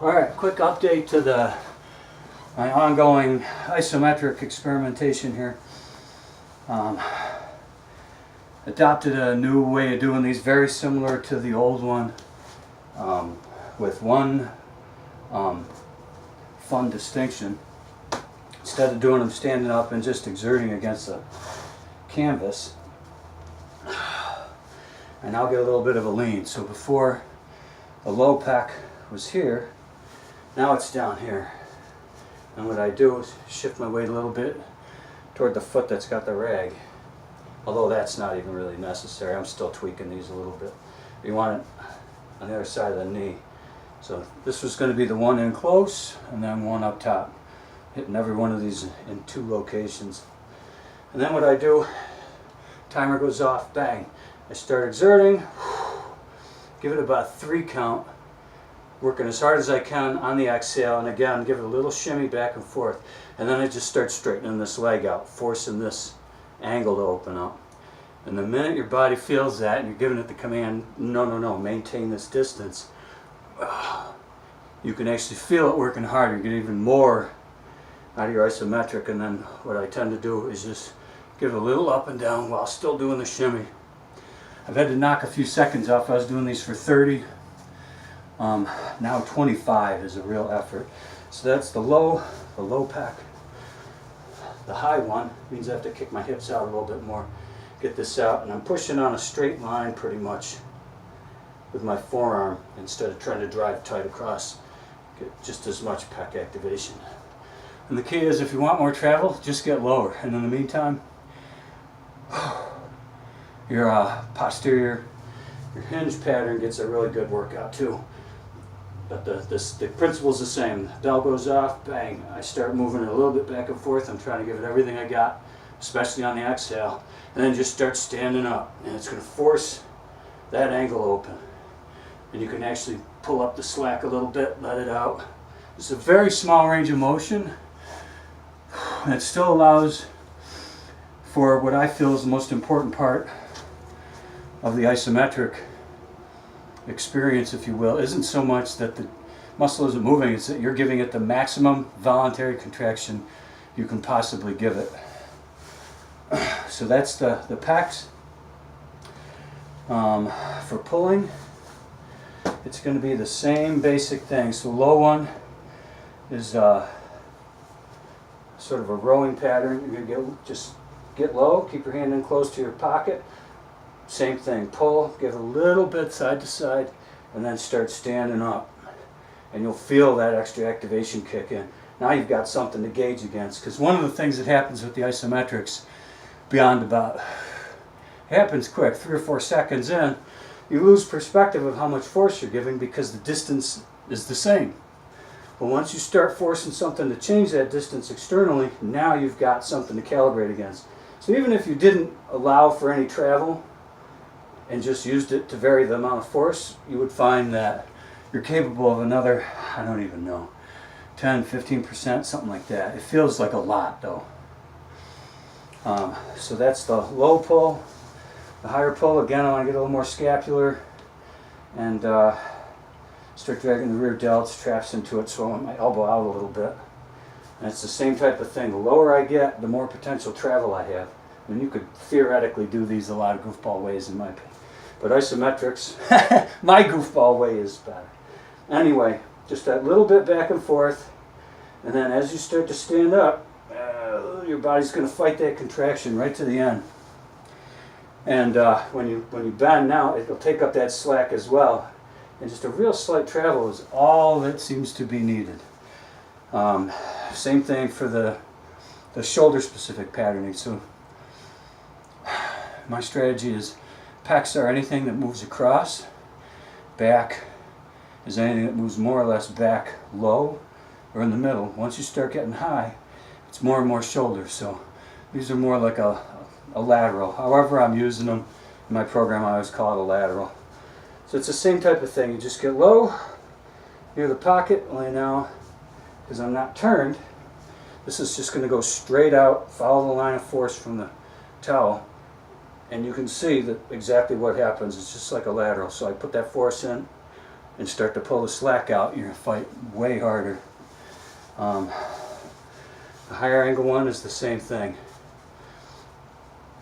Alright, quick update to my ongoing isometric experimentation here. Adopted a new way of doing these, very similar to the old one, with one fun distinction. Instead of doing them standing up and just exerting against the canvas, I now get a little bit of a lean. So before the low pack was here, now it's down here. And what I do is shift my weight a little bit toward the foot that's got the rag. Although that's not even really necessary. I'm still tweaking these a little bit. You want it on the other side of the knee. So this was going to be the one in close and then one up top. Hitting every one of these in two locations. And then what I do, timer goes off, bang. I start exerting, give it about 3 count, working as hard as I can on the exhale, and again, give it a little shimmy back and forth. And then I just start straightening this leg out, forcing this angle to open up. And the minute your body feels that, and you're giving it the command, no, maintain this distance, you can actually feel it working harder. You get even more out of your isometric. And then what I tend to do is just give it a little up and down while still doing the shimmy. I've had to knock a few seconds off. I was doing these for 30. Now 25 is a real effort. So that's the low pack. The high one means I have to kick my hips out a little bit more, get this out, and I'm pushing on a straight line pretty much with my forearm instead of trying to drive tight across. Get just as much pec activation. And the key is, if you want more travel, just get lower. And in the meantime, your posterior, your hinge pattern gets a really good workout too. But the principle's the same. The bell goes off, bang. I start moving it a little bit back and forth. I'm trying to give it everything I got, especially on the exhale. And then just start standing up. And it's going to force that angle open. And you can actually pull up the slack a little bit, let it out. It's a very small range of motion. And it still allows for what I feel is the most important part of the isometric experience, if you will. Isn't so much that the muscle isn't moving, it's that you're giving it the maximum voluntary contraction you can possibly give it. So that's the packs. For pulling, it's going to be the same basic thing. So low one is sort of a rowing pattern. You're going to just get low, keep your hand in close to your pocket. Same thing, pull, give a little bit side to side, and then start standing up. And you'll feel that extra activation kick in. Now you've got something to gauge against, because one of the things that happens with the isometrics, beyond about, it happens quick, 3 or 4 seconds in, you lose perspective of how much force you're giving because the distance is the same. But once you start forcing something to change that distance externally, now you've got something to calibrate against. So even if you didn't allow for any travel, and just used it to vary the amount of force, you would find that you're capable of another, I don't even know, 10, 15%, something like that. It feels like a lot though. So that's the low pull. The higher pull, again, I want to get a little more scapular and start dragging the rear delts, traps into it, so I want my elbow out a little bit. And it's the same type of thing. The lower I get, the more potential travel I have. I mean, you could theoretically do these a lot of goofball ways in my opinion. But isometrics, my goofball way is better. Anyway, just that little bit back and forth. And then as you start to stand up, your body's going to fight that contraction right to the end. And when you bend now, it'll take up that slack as well. And just a real slight travel is all that seems to be needed. Same thing for the shoulder-specific patterning. So my strategy is pecs are anything that moves across, back is anything that moves more or less back low or in the middle. Once you start getting high, it's more and more shoulder. So these are more like a lateral. However I'm using them in my program, I always call it a lateral. So it's the same type of thing. You just get low near the pocket, only now, because I'm not turned, this is just going to go straight out, follow the line of force from the towel. And you can see that exactly what happens. It's just like a lateral. So I put that force in, and start to pull the slack out, you're going to fight way harder. The higher angle one is the same thing.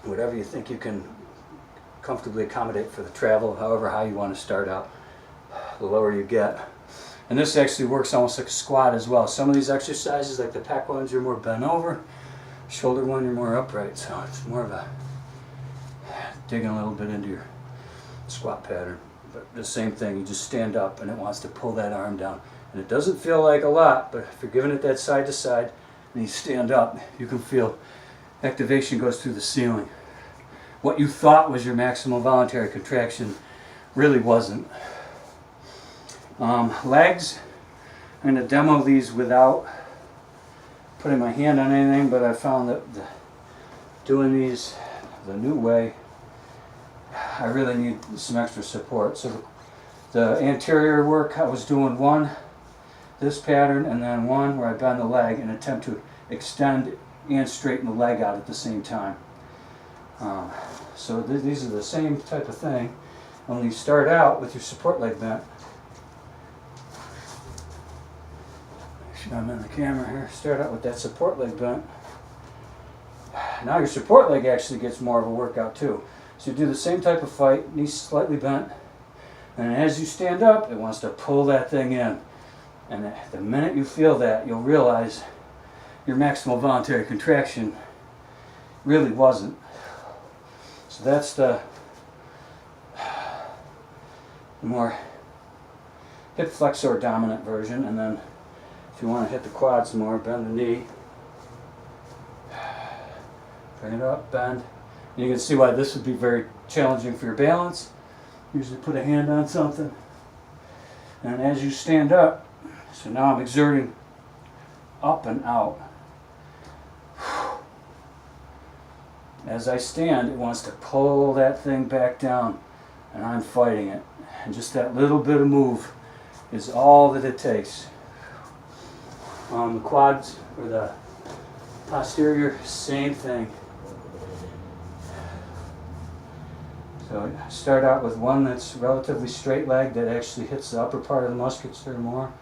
Whatever you think you can comfortably accommodate for the travel, however high you want to start out, the lower you get. And this actually works almost like a squat as well. Some of these exercises, like the pec ones, you're more bent over. Shoulder one, you're more upright. So it's more of a digging a little bit into your squat pattern. But the same thing, you just stand up and it wants to pull that arm down. And it doesn't feel like a lot, but if you're giving it that side to side and you stand up, you can feel activation goes through the ceiling. What you thought was your maximum voluntary contraction really wasn't. Legs, I'm going to demo these without putting my hand on anything, but I found that doing these the new way, I really need some extra support. So the anterior work, I was doing one, this pattern, and then one where I bend the leg and attempt to extend and straighten the leg out at the same time. So these are the same type of thing. When you start out with your support leg bent, I'm in the camera here, start out with that support leg bent. Now your support leg actually gets more of a workout too. So you do the same type of fight, knees slightly bent, and as you stand up, it wants to pull that thing in. And the minute you feel that, you'll realize your maximal voluntary contraction really wasn't. So that's the more hip flexor dominant version. And then if you want to hit the quads more, bend the knee, bring it up, bend. And you can see why this would be very challenging for your balance. Usually put a hand on something. And as you stand up, so now I'm exerting up and out. As I stand, it wants to pull that thing back down, and I'm fighting it. And just that little bit of move is all that it takes. The quads, or the posterior, same thing. So start out with one that's relatively straight leg that actually hits the upper part of the musculature more.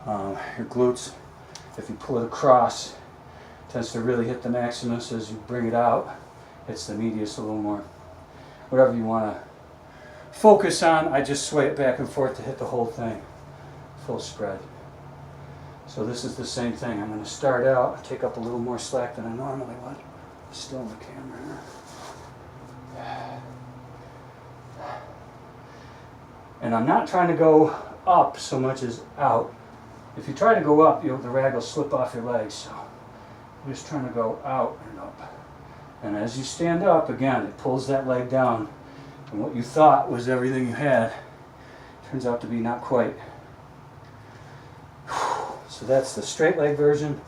Your glutes, if you pull it across, tends to really hit the maximus. As you bring it out, hits the medius a little more. Whatever you want to focus on, I just sway it back and forth to hit the whole thing, full spread. So this is the same thing. I'm going to start out, take up a little more slack than I normally would. Still in the camera here. And I'm not trying to go up so much as out. If you try to go up, the rag will slip off your legs. So I'm just trying to go out and up. And as you stand up, again, it pulls that leg down. And what you thought was everything you had turns out to be not quite. So that's the straight leg version.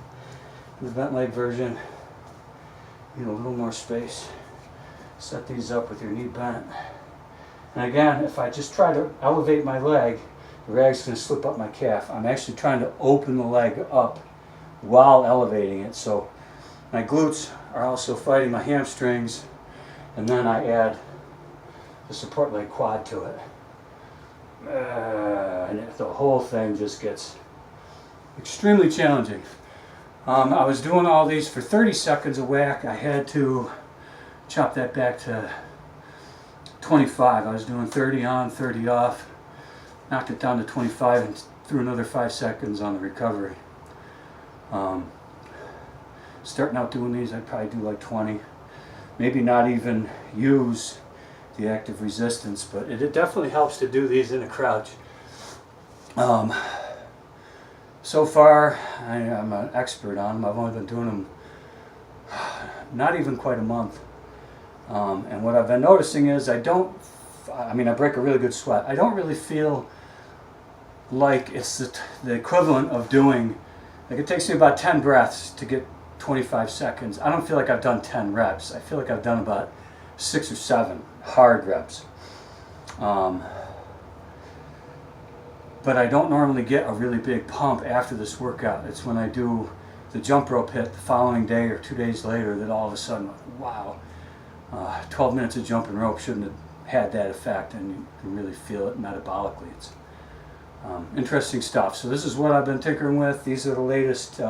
The bent leg version. You need a little more space. Set these up with your knee bent. And again, if I just try to elevate my leg, the rag's going to slip up my calf. I'm actually trying to open the leg up while elevating it. So my glutes are also fighting my hamstrings, and then I add the support leg quad to it. And the whole thing just gets extremely challenging. I was doing all these for 30 seconds a whack. I had to chop that back to 25. I was doing 30 on, 30 off. Knocked it down to 25 and threw another 5 seconds on the recovery. Starting out doing these, I'd probably do like 20. Maybe not even use the active resistance, but it definitely helps to do these in a crouch. So far, I'm an expert on them. I've only been doing them not even quite a month. And what I've been noticing is I break a really good sweat. I don't really feel like it's the equivalent of doing, like it takes me about 10 breaths to get 25 seconds. I don't feel like I've done 10 reps. I feel like I've done about 6 or 7 hard reps. But I don't normally get a really big pump after this workout. It's when I do the jump rope hit the following day or 2 days later that all of a sudden, wow, 12 minutes of jumping rope shouldn't have had that effect, and you can really feel it metabolically. It's Interesting stuff. So this is what I've been tinkering with. These are the latest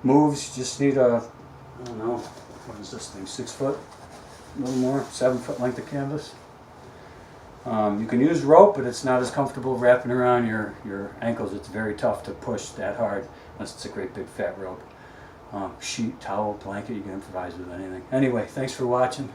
moves. Just need a, I don't know, what is this thing, 6 foot? A little more, 7 foot length of canvas. You can use rope, but it's not as comfortable wrapping around your ankles. It's very tough to push that hard unless it's a great big fat rope. Sheet, towel, blanket, you can improvise with anything. Anyway, thanks for watching.